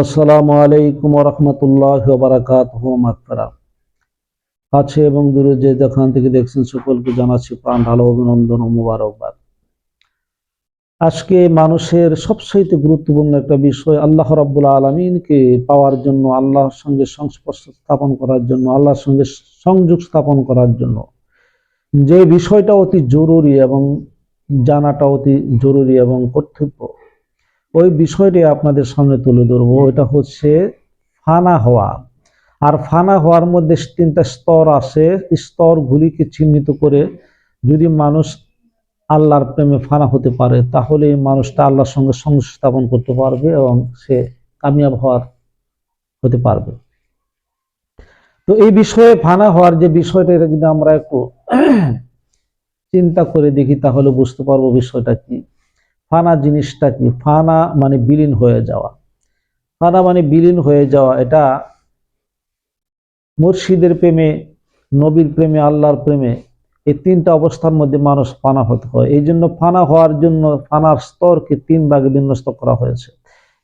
আসসালামু আলাইকুম ওয়া রাহমাতুল্লাহি ওয়া বারাকাতুহু। মাগফিরাত। কাছে এবং দূরে যে যেখান থেকে দেখছেন সকলকে জানাচ্ছি প্রাণ ঢালা অভিনন্দন ও মোবারকবাদ। আজকে মানুষের সবচেয়ে গুরুত্বপূর্ণ একটা বিষয় আল্লাহ রাব্বুল আলামিনকে পাওয়ার জন্য, আল্লাহর সঙ্গে সংস্পর্শ স্থাপন করার জন্য, আল্লাহর সঙ্গে সংযোগ স্থাপন করার জন্য যে বিষয়টা অতি জরুরি এবং জানাটা অতি জরুরি এবং কর্তব্য, ওই বিষয়টি আপনাদের সামনে তুলে ধরবো। এটা হচ্ছে ফানা হওয়া। আর ফানা হওয়ার মধ্যে তিনটা স্তর আছে। স্তরগুলিকে চিহ্নিত করে যদি মানুষ আল্লাহর প্রেমে ফানা হতে পারে, তাহলে এই মানুষটা আল্লাহর সঙ্গে সংযোগ স্থাপন করতে পারবে এবং সে কামিয়াব হতে পারবে। তো এই বিষয়ে ফানা হওয়ার যে বিষয়টা, এটা যদি আমরা একটু চিন্তা করে দেখি তাহলে বুঝতে পারবো বিষয়টা কি। ফানা জিনিসটা কি? ফানা মানে বিলীন হয়ে যাওয়া। ফানা মানে বিলীন হয়ে যাওয়া। এটা মুর্শিদের প্রেমে, নবীর প্রেমে, আল্লাহর প্রেমে, এই তিনটা অবস্থার মধ্যে মানুষ ফানা হতে হয়। এই জন্য ফানা হওয়ার জন্য ফানার স্তরকে তিন ভাগে বিন্যস্ত করা হয়েছে।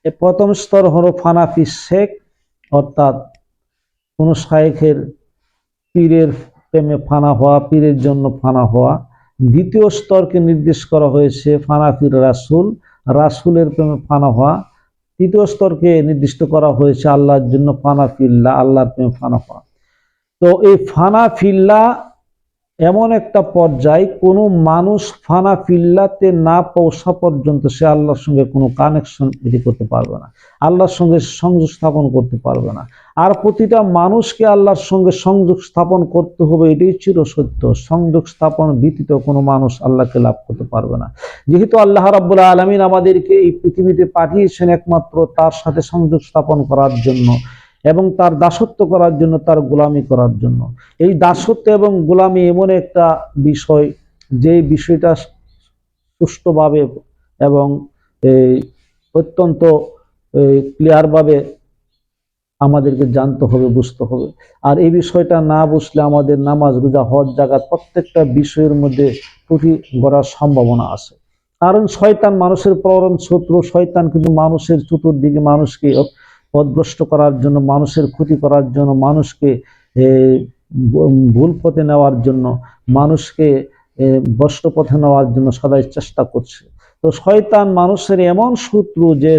এই প্রথম স্তর হলো ফানা ফি শেখ, অর্থাৎ কোন শায়েখের, পীরের প্রেমে ফানা হওয়া, পীরের জন্য ফানা হওয়া। দ্বিতীয় স্তরকে নির্দেশ করা হয়েছে ফানা ফির রাসূল, রাসূলের প্রেমে ফানা হওয়া। তৃতীয় স্তরকে নির্দিষ্ট করা হয়েছে আল্লাহর জন্য ফানা ফিল্লাহ, আল্লাহর প্রেমে ফানা হওয়া। তো এই ফানা ফিল্লাহ এমন একটা পর্যায়, কোনো মানুষ ফানা ফিল্লাতে না পৌঁছা পর্যন্ত সে আল্লাহর সঙ্গে কোনো কানেকশন এটি করতে পারবে না, আল্লাহর সঙ্গে সংযোগ স্থাপন করতে পারবে না। আর প্রতিটা মানুষকে আল্লাহর সঙ্গে সংযোগ স্থাপন করতে হবে, এটাই চির সত্য। সংযোগ স্থাপন ব্যতীত কোনো মানুষ আল্লাহকে লাভ করতে পারবে না। যেহেতু আল্লাহ রাব্বুল আলামিন আমাদেরকে এই পৃথিবীতে পাঠিয়েছেন একমাত্র তার সাথে সংযোগ স্থাপন করার জন্য এবং তার দাসত্ব করার জন্য, তার গোলামি করার জন্য। এই দাসত্ব এবং গোলামি এমন একটা বিষয়, যে বিষয়টা সুষ্ঠুভাবে এবং অত্যন্ত ক্লিয়ারভাবে আমাদেরকে জানতে হবে, বুঝতে হবে। আর এই বিষয়টা না বুঝলে আমাদের নামাজ, রোজা, হজ, জাকাত প্রত্যেকটা বিষয়ের মধ্যে ত্রুটি গড়ার সম্ভাবনা আছে। কারণ শয়তান মানুষের পরম শত্রু। শয়তান কিন্তু মানুষের চতুর্দিকে মানুষকে পথভ্রষ্ট করার জন্য, মানুষের ক্ষতি করার জন্য, মানুষকে ভুল পথে নেওয়ার জন্য, মানুষকে ভ্রষ্ট পথে নেওয়ার জন্য সদাই চেষ্টা করছে। তো শয়তান মানুষের এমন শত্রু যে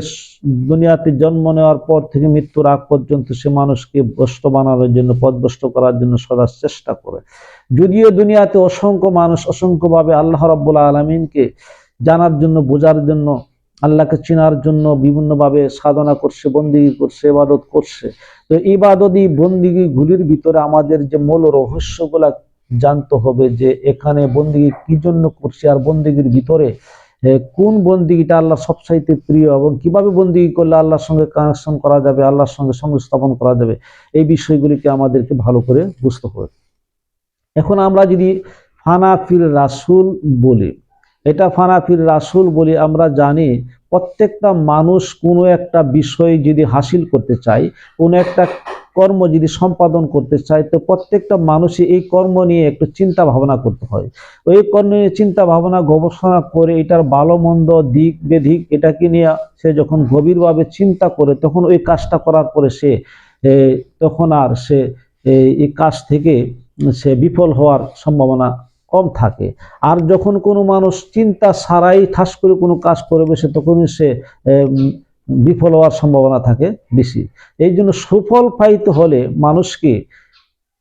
দুনিয়াতে জন্ম নেওয়ার পর থেকে মৃত্যুর আগ পর্যন্ত সে মানুষকে ভ্রষ্ট বানানোর জন্য, পথভ্রষ্ট করার জন্য সদা চেষ্টা করে। যদিও দুনিয়াতে অসংখ্য মানুষ অসংখ্যভাবে আল্লাহ রাব্বুল আলামিনকে জানার জন্য, বোঝার জন্য, আল্লাহকে চেনার জন্য বিভিন্নভাবে সাধনা করছে, বন্দিগি করছে, ইবাদত করছে। তো ইবাদতী বন্দিগি গুলির ভিতরে আমাদের যে মূল রহস্যগুলা জানতে হবে, যে এখানে বন্দিগি কি জন্য করছে, আর বন্দিগির ভিতরে কোন বন্দিগিটা আল্লাহ সবচাইতে প্রিয় এবং কিভাবে বন্দিগি করলে আল্লাহর সঙ্গে কানেকশন করা যাবে, আল্লাহর সঙ্গে সংযোগ স্থাপন করা যাবে, এই বিষয়গুলিকে আমাদেরকে ভালো করে বুঝতে হবে। এখন আমরা যদি ফানা ফির রাসূল বলি, এটা ফানা ফির রাসূল বলি, আমরা জানি প্রত্যেকটা মানুষ কোনো একটা বিষয় যদি হাসিল করতে চায়, কোনো একটা কর্ম যদি সম্পাদন করতে চায়, তো প্রত্যেকটা মানুষই এই কর্ম নিয়ে একটু চিন্তা ভাবনা করতে হয়। ওই কর্ম নিয়ে চিন্তা ভাবনা গবেষণা করে এটার ভালো মন্দ, দিক বেদিক, এটাকে নিয়ে সে যখন গভীরভাবে চিন্তা করে, তখন ওই কাজটা করার পরে সে তখন আর সে এই কাজ থেকে সে বিফল হওয়ার সম্ভাবনা কম থাকে। আর যখন কোনো মানুষ চিন্তা ছাড়াই ঠাস করে কোনো কাজ করে বসে, তখনই সে বিফল হওয়ার সম্ভাবনা থাকে বেশি। এই জন্য সুফল পাইতে হলে মানুষকে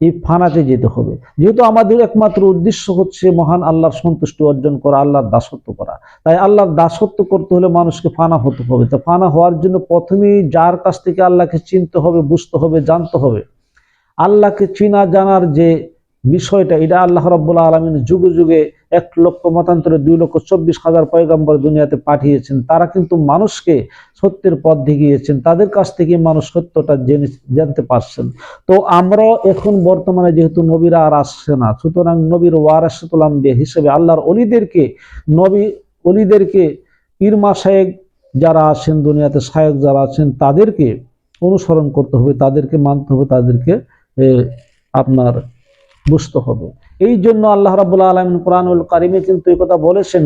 এই ফানাতে যেতে হবে। যেহেতু আমাদের একমাত্র উদ্দেশ্য হচ্ছে মহান আল্লাহর সন্তুষ্টি অর্জন করা, আল্লাহর দাসত্ব করা, তাই আল্লাহর দাসত্ব করতে হলে মানুষকে ফানা হতে হবে। তো ফানা হওয়ার জন্য প্রথমেই যার কাছ থেকে আল্লাহকে চিনতে হবে, বুঝতে হবে, জানতে হবে। আল্লাহকে চিনা জানার যে বিষয়টা, এটা আল্লাহ রাব্বুল আলামিন যুগে যুগে 1,00,000 মতান্তরে 2,24,000 পয়গম্বর দুনিয়াতে পাঠিয়েছেন। তারা কিন্তু মানুষকে সত্যের পথ দেখিয়েছেন, তাদের কাছ থেকে মানুষ সত্যটা জানতে পারছেন। তো আমরাও এখন বর্তমানে যেহেতু নবীরা আর আসছে না, সুতরাং নবীর ওয়ারাসাতুল আম্বিয়া হিসেবে আল্লাহর অলিদেরকে, নবী অলিদেরকে, পীর মাশায়েখ যারা আছেন দুনিয়াতে, শায়েখ যারা আছেন, তাদেরকে অনুসরণ করতে হবে, তাদেরকে মানতে হবে, তাদেরকে আপনার বুঝতে হবে। এই জন্য আল্লাহ রাব্বুল আলামিন কোরআনুল কারিমে কিন্তু এই কথা বলেছেন,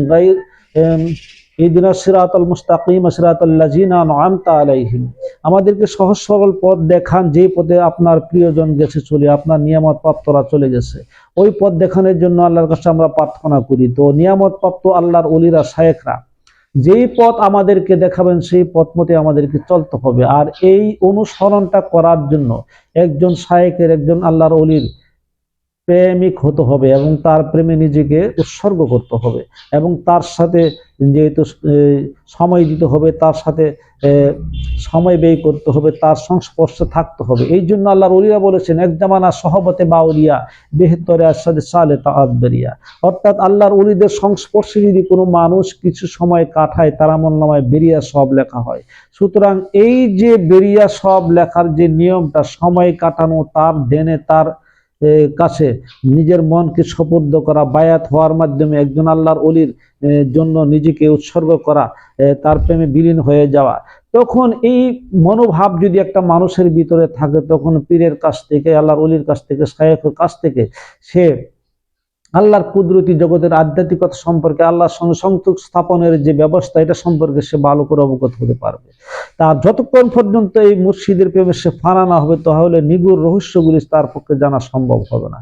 ইহদিনাস সিরাতাল মুস্তাকিম সিরাতাল লাযিনা আন'আমতা আলাইহিম, আমাদেরকে সহজ সরল পথ দেখান, যে পথে আপনার প্রিয়জন গেছে চলে, আপনার নিয়ামত প্রাপ্তরা চলে গেছে, ওই পথ দেখানোর জন্য আল্লাহর কাছে আমরা প্রার্থনা করি। তো নিয়ামত প্রাপ্ত আল্লাহর ওলিরা, শায়েখরা যেই পথ আমাদেরকে দেখাবেন সেই পথ মতে আমাদেরকে চলতে হবে। আর এই অনুসরণটা করার জন্য একজন শায়েখের, একজন আল্লাহর ওলির প্রেমিক হতে হবে এবং তার প্রেমে নিজেকে উৎসর্গ করতে হবে এবং তার সাথে যেহেতু সময় দিতে হবে, তার সাথে সময় ব্যয় করতে হবে, তার সংস্পর্শে থাকতে হবে। এই জন্য আল্লাহর ওলিরা বলেছেন, এক জামানা সহবতে বাউলিয়া বেহতরে আসাদে সালে তাআদ্দারিয়া, অর্থাৎ আল্লাহর ওলিদের সংস্পর্শে যদি কোনো মানুষ কিছু সময় কাটায় তার আমলনামায় বেরিয়া সব লেখা হয়। সুতরাং এই যে বেরিয়া সব লেখার যে নিয়মটা, সময় কাটানো, তার দেনে তার কাছে নিজের মনকে সুপুর্দ করা, বায়াত হওয়ার মাধ্যমে একজন আল্লাহর ওলির জন্য নিজেকে উৎসর্গ করা, তার প্রেমে বিলীন হয়ে যাওয়া, তখন এই মনোভাব যদি একটা মানুষের ভিতরে থাকে, তখন পীরের কাছ থেকে, আল্লাহর ওলির কাছ থেকে, শায়েখের কাছ থেকে সে আল্লাহর কুদরতি জগতের আধ্যাত্মিকতা সম্পর্কে, আল্লাহর সঙ্গে সংযোগ স্থাপনের যে ব্যবস্থা, এটা সম্পর্কে সে ভালো করে অবগত হতে পারবে। তার যতক্ষণ পর্যন্ত এই মুর্শিদের প্রেমে সে ফানা না হবে, তাহলে নিগুড় রহস্যগুলি তার পক্ষে জানা সম্ভব হবে না।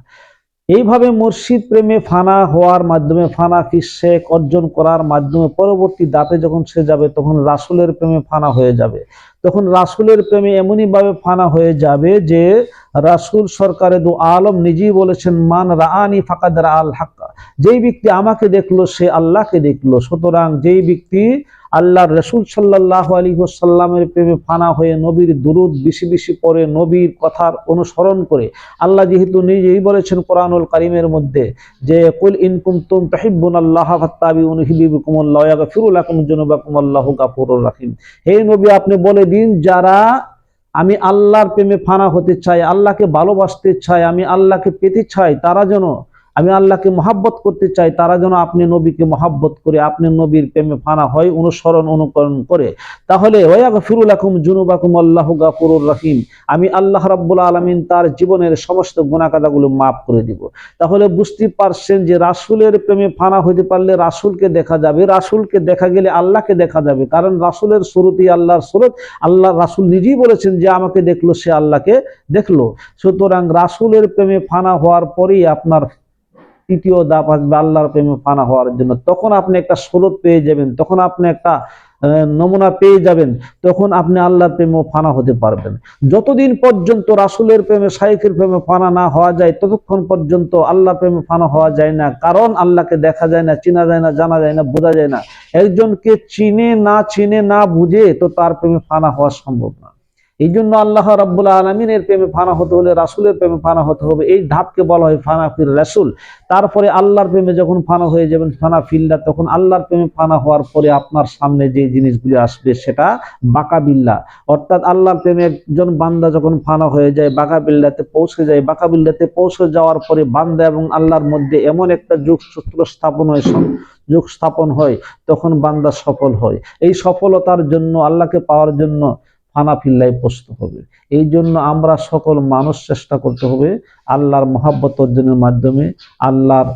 এইভাবে মুর্শিদ প্রেমে ফানা হওয়ার মাধ্যমে, ফানা ফিশেক অর্জন করার মাধ্যমে পরবর্তী দাপে যখন সে যাবে, তখন রাসূলের প্রেমে ফানা হয়ে যাবে। তখন রাসূলের প্রেমে এমনই ভাবে ফানা হয়ে যাবে যে রাসূল সরকারে দু আলম নিজেই বলেছেন, মান রাআনি ফাকাদ রাআল হাক্কা, যেই ব্যক্তি আমাকে দেখলো সে আল্লাহকে দেখলো। সুতরাং যেই ব্যক্তি আল্লাহর রাসূল সাল্লাল্লাহু আলাইহি ওয়াসাল্লামের প্রেমে ফানা হয়ে নবীর দুরূদ বেশি বেশি পড়ে, নবীর কথার অনুসরণ করে, আল্লাহ যেহেতু নিজেই বলেছেন কোরআনুল কারীমের মধ্যে যে কুল ইন কুনতুম তুহিব্বুনাল্লাহ ফাত্তাবিউনি ইউহিব্বুকুমুল্লাহ ওয়া ইয়াগফিরু লাকুম যুনুবাকুম আল্লাহু গাফুরুর রাহিম। হে নবী, আপনি বলে দিন, যারা আমি আল্লাহর প্রেমে ফানা হতে চাই, আল্লাহকে ভালোবাসতে চাই, আমি আল্লাহকে পেতে চাই, তারা যেন, আমি আল্লাহকে মহাব্বত করতে চাই, তারা যেন আপনি নবীকে মহাব্বত করে, আপনি নবীর প্রেমে ফানা হয়, অনুসরণ অনুকরণ করে, তাহলে ওয়াগফিরু লাকুম যুনুবাকুম আল্লাহু গাফুরুর রহিম, আমি আল্লাহ রাব্বুল আলামিন তার জীবনের সমস্ত গুনাহ কাদাগুলো মাফ করে দিব। তাহলে বুঝতে পারছেন যে রাসূলের প্রেমে ফানা হতে পারলে রাসূলকে দেখা যাবে, রাসূলকে দেখা গেলে আল্লাহকে দেখা যাবে, কারণ রাসূলের সুরতি আল্লাহর সুরত। আল্লাহ রাসূল নিজেই বলেছেন যে আমাকে দেখলো সে আল্লাহকে দেখলো। সুতরাং রাসূলের প্রেমে ফানা হওয়ার পরেই আপনার তৃতীয় ধাপ আসবে আল্লাহর প্রেমে ফানা হওয়ার জন্য। তখন আপনি একটা সুরত পেয়ে যাবেন, তখন আপনি একটা নমুনা পেয়ে যাবেন, তখন আপনি আল্লাহর প্রেমে ফানা হতে পারবেন। যতদিন পর্যন্ত রাসূলের প্রেমে, শাইখের প্রেমে ফানা না হওয়া যায়, ততক্ষণ পর্যন্ত আল্লাহর প্রেমে ফানা হওয়া যায় না। কারণ আল্লাহকে দেখা যায় না, চেনা যায় না, জানা যায় না, বোঝা যায় না। একজনকে চিনে না বুঝে তো তার প্রেমে ফানা হওয়া সম্ভব না। এই জন্য আল্লাহ রাব্বুল আলামিনের প্রেমে ফানা হতে হলে রাসূলের প্রেমে ফানা হতে হবে। এই ধাপকে বলা হয় ফানা ফির রাসূল। তারপরে আল্লাহর প্রেমে যখন ফানা হয়ে যাবেন, ফানা ফিল্লাহ, তখন আল্লাহর প্রেমে ফানা হওয়ার পরে আপনার সামনে যে জিনিসগুলি আসবে সেটা বাকাবিল্লাহ, অর্থাৎ আল্লাহর প্রেমে একজন বান্দা যখন ফানা হয়ে যায়, বাকাবিল্লাহতে পৌঁছে যায়, বাকাবিল্লাহতে পৌঁছে যাওয়ার পরে বান্দা এবং আল্লাহর মধ্যে এমন একটা যোগসূত্র স্থাপন হয়, তখন বান্দা সফল হয়। এই সফলতার জন্য, আল্লাহকে পাওয়ার জন্য ফানা ফিল্লায় পৌঁছতে হবে। এই জন্য আমরা সকল মানুষ চেষ্টা করতে হবে আল্লাহর মহাব্বত অর্জনের মাধ্যমে, আল্লাহর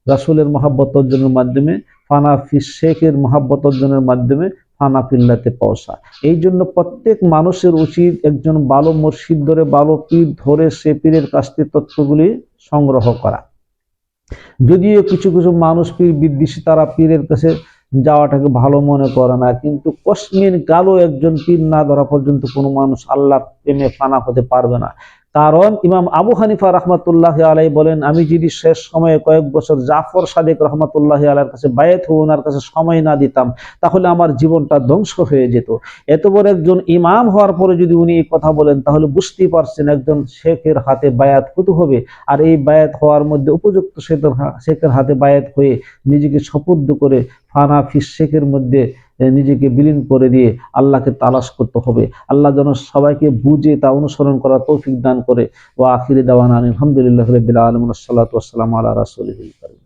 রাসূলের মহাব্বত অর্জনের মাধ্যমে, ফানা শেখের মহাব্বত অর্জনের মাধ্যমে ফানা ফিল্লাতে পৌঁছা। এই জন্য প্রত্যেক মানুষের উচিত একজন ভালো মুর্শিদ ধরে, ভালো পীর ধরে, সে পীরের কাছ থেকে তথ্যগুলি সংগ্রহ করা। যদিও কিছু কিছু মানুষ পীর বিদ্বেষী, তারা পীরের কাছে যাওয়াটাকে ভালো মনে করে না, কিন্তু কসমিন কালো একজন পীর না ধরা পর্যন্ত কোনো মানুষ আল্লাহর প্রেমে ফানা হতে পারবে না। কারণ ইমাম আবু হানিফা রাহমাতুল্লাহি আলাইহি বলেন, আমি যদি শেষ সময়ে কয়েক বছর জাফর সাদিক রাহমাতুল্লাহি আলাইহির কাছে বায়াত হয়ে ওনার কাছে সময় না দিতাম, তাহলে আমার জীবনটা ধ্বংস হয়ে যেত। এত বড় একজন ইমাম হওয়ার পরে যদি উনি এই কথা বলেন, তাহলে বুঝতেই পারছেন একজন শেখের হাতে বায়াত হতে হবে। আর এই বায়াত হওয়ার মধ্যে উপযুক্ত শেখের হাতে বায়াত হয়ে নিজেকে সুপুর্দ করে ফানা ফিশেকের মধ্যে নিজেকে বিলীন করে দিয়ে আল্লাহকে তালাশ করতে হবে। আল্লাহ যেন সবাইকে বুঝে তা অনুসরণ করার তৌফিক দান করে। ওয়া আখিরি দাওয়ানা আলহামদুলিল্লাহি রাব্বিল আলামিন, আসসালাতু ওয়াসসালামু আলা রাসূলিল কারীম।